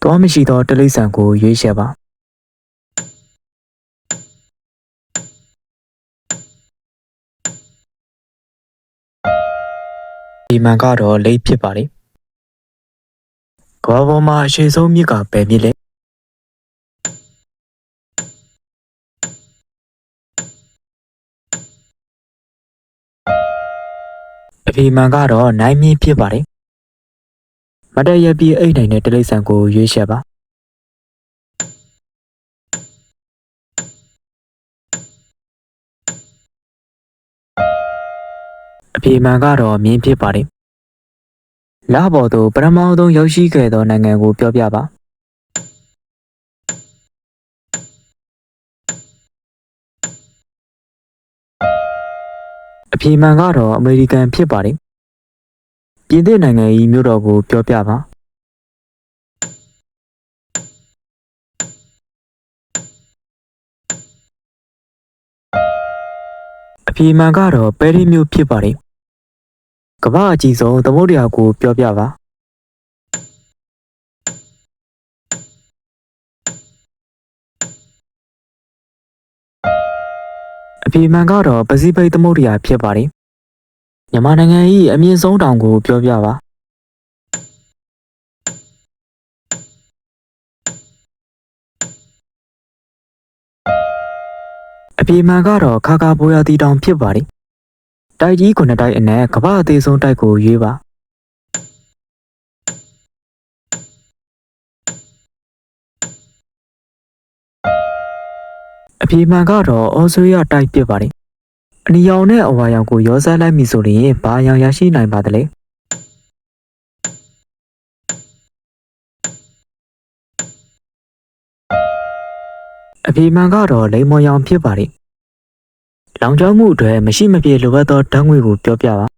သွားမရှိသောတိရစ္ဆာန်ကိုရွေးချယ်ပါဒီမှန်ကတော့လိပ်ဖြစ်ပါလေကမ္ဘာပေါ်မှာအရှိဆုံးမြစ်ကဘယ်မြစ်လဲအဖေမှန်ကတော့နိုင်မြင့်ဖြစ်ပါတယ်မတရပြီးအိတ်နိုင်တဲ့တိရစ္ဆာန်ကိုရွေးချယ်ပါအဖေမှန်ကတော့မြင်းဖြစ်ပါတယ်လပေါ်သို့ပထမဆုံးရောက်ရှိခဲ့သောနိုင်ငံကိုပြောပြပါအဖေမှန်ကတော့အမေရိကန်ဖြစ်ပါတယ်ပြင်သစ်နိုင်ငံ၏မြို့တော်ကိုပြောပြပါအဖေမှန်ကတော့ပဲရီမြို့ဖြစ်ပါတယ်ကမ္ဘာအကြီးဆုံးသမုဒ္ဒရာကိုပြောပြပါအဖေမှန်ကတော့ပစိဖိတ်သမုဒ္ဒရာဖြစ်ပါတယ်မြန်မာနိုင်ငံ၏အမြင့်ဆုံးတောင်ကိုပြောပြပါအဖေမှန်ကတော့ခါကာဘိုယာတီတောင်ဖြစ်ပါတယ်တိုက်ကြီး9တိုက်အနက်ကမ္ဘာအသေးဆုံးတိုက်ကိုရွေးပါအဖေမှန်ကတော့ဩစတြေးလျတိုက်ဖြစ်ပါတယ်အနီရောင်နဲ့အဝါရောင်ကိုရောစမ်းလိုက်ပြီဆိုရင်ဘာရောင်ရရှိနိုင်ပါသလဲအဖေမှန်ကတော့လိမ္မော်ရောင်ဖြစ်ပါတယ်လောင်ကျွမ်းမှုအတွက်မရှိမပြေလိုအပ်သောဓာတ်ငွေကိုပြောပြပါ